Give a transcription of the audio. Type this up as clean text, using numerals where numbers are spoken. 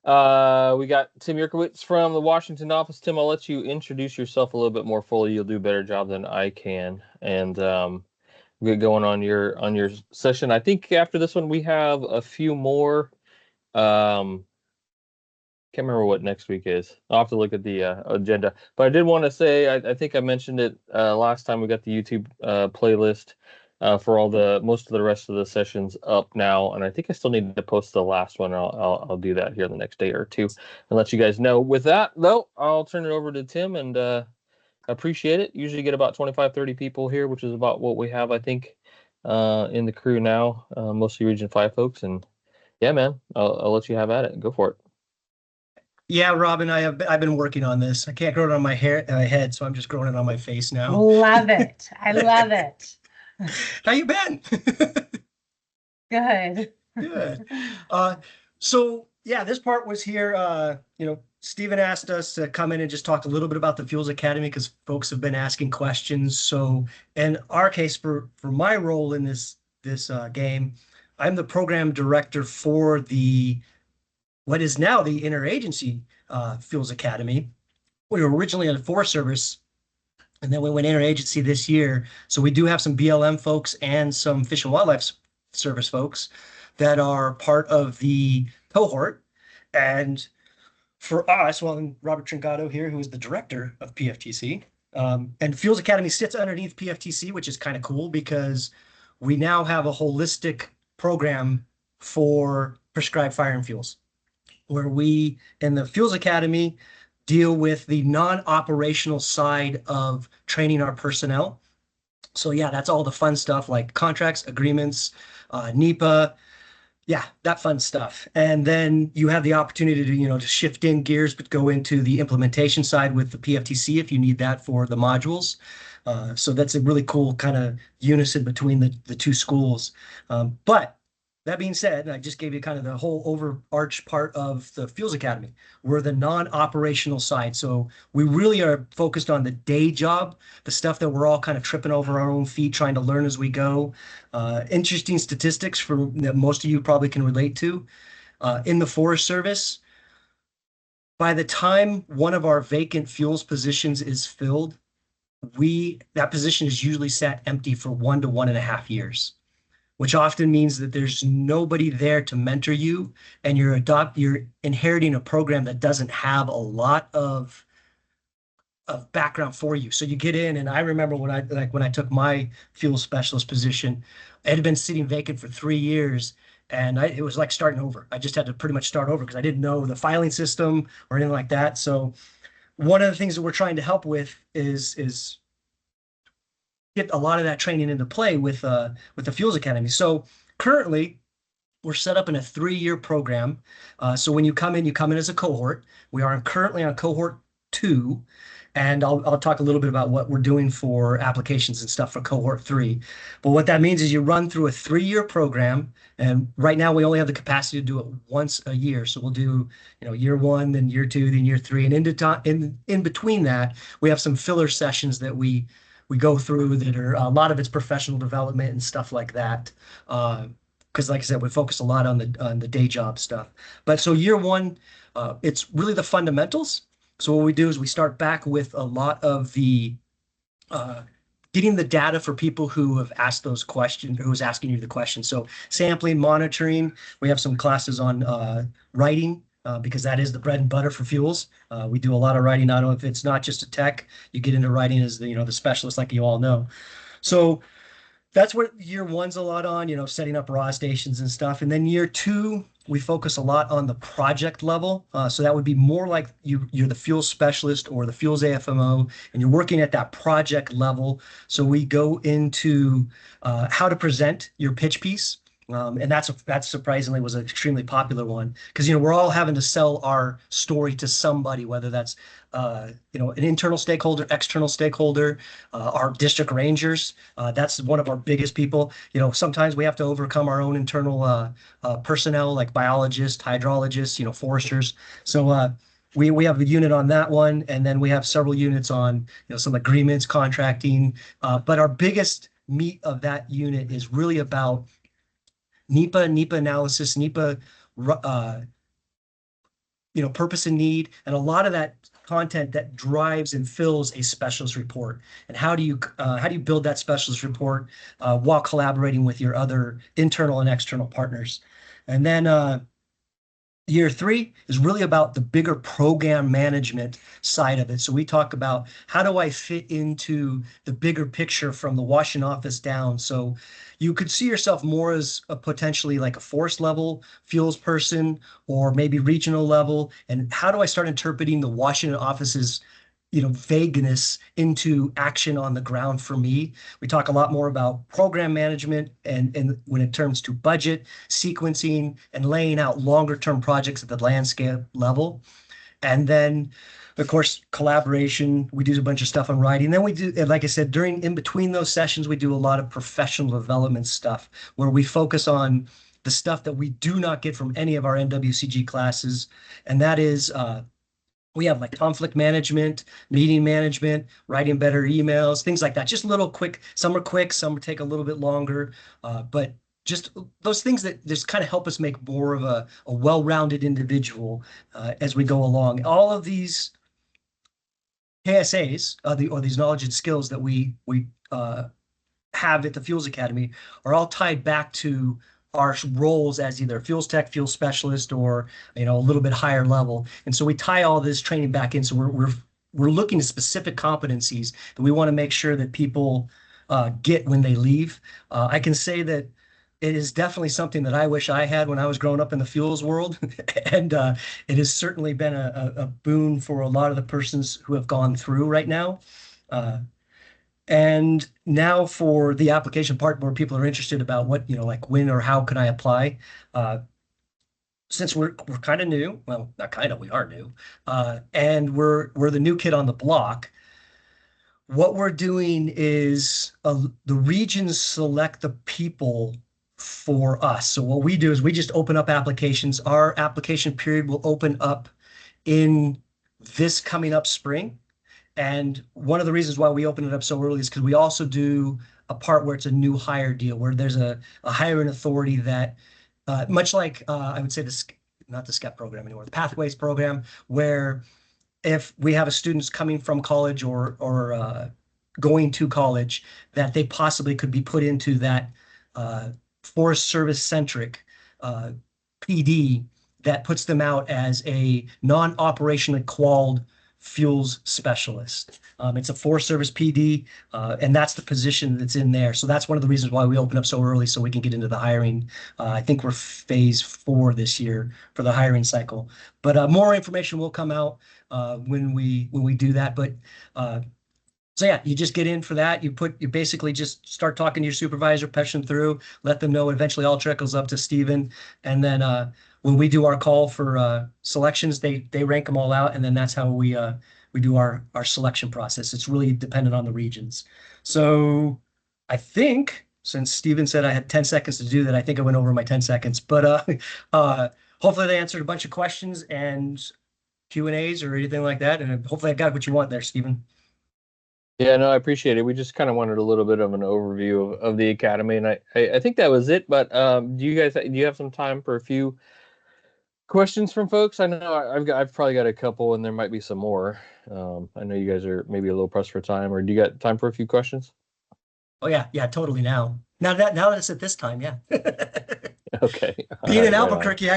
We got Tim Yerkowitz from the Washington office. Tim, I'll let you introduce yourself a little bit more fully. You'll do a better job than I can, and get going on your session. I think after this one we have a few more. Um, can't remember what next week is. I'll have to look at the agenda. But I did want to say, I think I mentioned it last time. We got the YouTube playlist for all the most of the rest of the sessions up now, and I think I still need to post the last one. I'll do that here the next day or two and let you guys know. With that, though, I'll turn it over to Tim, and appreciate it. Usually get about 25, 30 people here, which is about what we have, I think, in the crew now, mostly Region 5 folks. And yeah, man, I'll let you have at it. Go for it. Yeah, Robin, I've been working on this. I can't grow it on my head, so I'm just growing it on my face now. Love it. I love it. How you been? Good. Good. So yeah, this part was here. Stephen asked us to come in and just talk a little bit about the Fuels Academy because folks have been asking questions. So in our case, for my role in this game, I'm the program director for the what is now the Interagency Fuels Academy. We were originally in the Forest Service, and then we went interagency this year. So we do have some BLM folks and some Fish and Wildlife Service folks that are part of the cohort. And for us, well, and Robert Tringato here, who is the director of PFTC, and Fuels Academy sits underneath PFTC, which is kind of cool because we now have a holistic program for prescribed fire and fuels, where we in the Fuels Academy deal with the non-operational side of training our personnel. So yeah, that's all the fun stuff like contracts, agreements, NEPA, yeah, that fun stuff. And then you have the opportunity to shift in gears, but go into the implementation side with the PFTC if you need that for the modules. So that's a really cool kind of unison between the two schools. But that being said, I just gave you kind of the whole overarch part of the Fuels Academy. We're the non-operational side. So we really are focused on the day job, the stuff that we're all kind of tripping over our own feet, trying to learn as we go. Interesting statistics that most of you probably can relate to. In the Forest Service, by the time one of our vacant fuels positions is filled, that position is usually sat empty for 1 to 1.5 years, which often means that there's nobody there to mentor you, and you're inheriting a program that doesn't have a lot of background for you. So you get in, and I remember when I took my fuel specialist position, it had been sitting vacant for 3 years, and it was like starting over. I just had to pretty much start over because I didn't know the filing system or anything like that. So one of the things that we're trying to help with is get a lot of that training into play with the Fuels Academy. So currently, we're set up in a 3-year program. So when you come in as a cohort. We are currently on cohort 2, and I'll talk a little bit about what we're doing for applications and stuff for cohort 3. But what that means is you run through a 3-year program, and right now we only have the capacity to do it once a year. So we'll do year 1, then year 2, then year 3, and in between that we have some filler sessions that we go through that are a lot of it's professional development and stuff like that. Because like I said, we focus a lot on the day job stuff. But so year 1, it's really the fundamentals. So what we do is we start back with a lot of the getting the data for people who have asked those questions, who's asking you the questions. So sampling, monitoring. We have some classes on writing, because that is the bread and butter for fuels. We do a lot of writing. Not only if it's not just a tech, you get into writing as the specialist, like you all know. So that's what year 1's a lot on, setting up raw stations and stuff. And then year 2, we focus a lot on the project level. So that would be more like you're the fuel specialist or the fuels AFMO, and you're working at that project level. So we go into how to present your pitch piece. And that surprisingly was an extremely popular one because we're all having to sell our story to somebody, whether that's an internal stakeholder, external stakeholder, our district rangers. That's one of our biggest people. Sometimes we have to overcome our own internal personnel like biologists, hydrologists, foresters. So we have a unit on that one, and then we have several units on some agreements, contracting. But our biggest meat of that unit is really about NEPA analysis, NEPA purpose and need, and a lot of that content that drives and fills a specialist report. And how do you build that specialist report while collaborating with your other internal and external partners? And then year 3 is really about the bigger program management side of it. So we talk about how do I fit into the bigger picture from the Washington office down. So you could see yourself more as a potentially like a force level fuels person, or maybe regional level. And how do I start interpreting the Washington office's vagueness into action on the ground for me? We talk a lot more about program management and when it turns to budget, sequencing, and laying out longer term projects at the landscape level. And then, of course, collaboration. We do a bunch of stuff on writing. Then we do, like I said, in between those sessions, we do a lot of professional development stuff where we focus on the stuff that we do not get from any of our NWCG classes. And that is, we have like conflict management, meeting management, writing better emails, things like that. Just little quick, some are quick, some take a little bit longer, but just those things that just kind of help us make more of a well-rounded individual as we go along. All of these KSAs, or these knowledge and skills that we have at the Fuels Academy, are all tied back to our roles as either fuels tech, fuel specialist, or a little bit higher level. And so we tie all this training back in. So we're looking at specific competencies that we want to make sure that people get when they leave. I can say that it is definitely something that I wish I had when I was growing up in the fuels world. And it has certainly been a boon for a lot of the persons who have gone through right now. And now for the application part where people are interested about what, like when or how can I apply? Since we're kind of new, well, not kind of, we are new, and we're the new kid on the block. What we're doing is the regions select the people for us. So what we do is we just open up applications. Our application period will open up in this coming up spring. And one of the reasons why we open it up so early is because we also do a part where it's a new hire deal, where there's a hiring authority that, much like I would say not the SCEP program anymore, the Pathways program, where if we have a students coming from college or going to college, that they possibly could be put into that Forest Service centric PD that puts them out as a non-operationally qualified fuels specialist. It's a Forest Service PD, and that's the position that's in there. So that's one of the reasons why we open up so early, so we can get into the hiring. I think we're phase 4 this year for the hiring cycle. But more information will come out when we do that. But so yeah, you just get in for that. You basically just start talking to your supervisor, push them through, let them know. Eventually, all trickles up to Stephen, and then when we do our call for selections, they rank them all out, and then that's how we do our selection process. It's really dependent on the regions. So I think since Stephen said I had 10 seconds to do that, I think I went over my 10 seconds. But hopefully they answered a bunch of questions and Q&As or anything like that, and hopefully I got what you want there, Stephen. Yeah, no, I appreciate it. We just kind of wanted a little bit of an overview of the academy, and I think that was it. But do you have some time for a few questions from folks? I know I've probably got a couple, and there might be some more. I know you guys are maybe a little pressed for time, or do you got time for a few questions? Oh yeah, totally. Now that it's at this time, yeah. Okay. Being in right on. Albuquerque,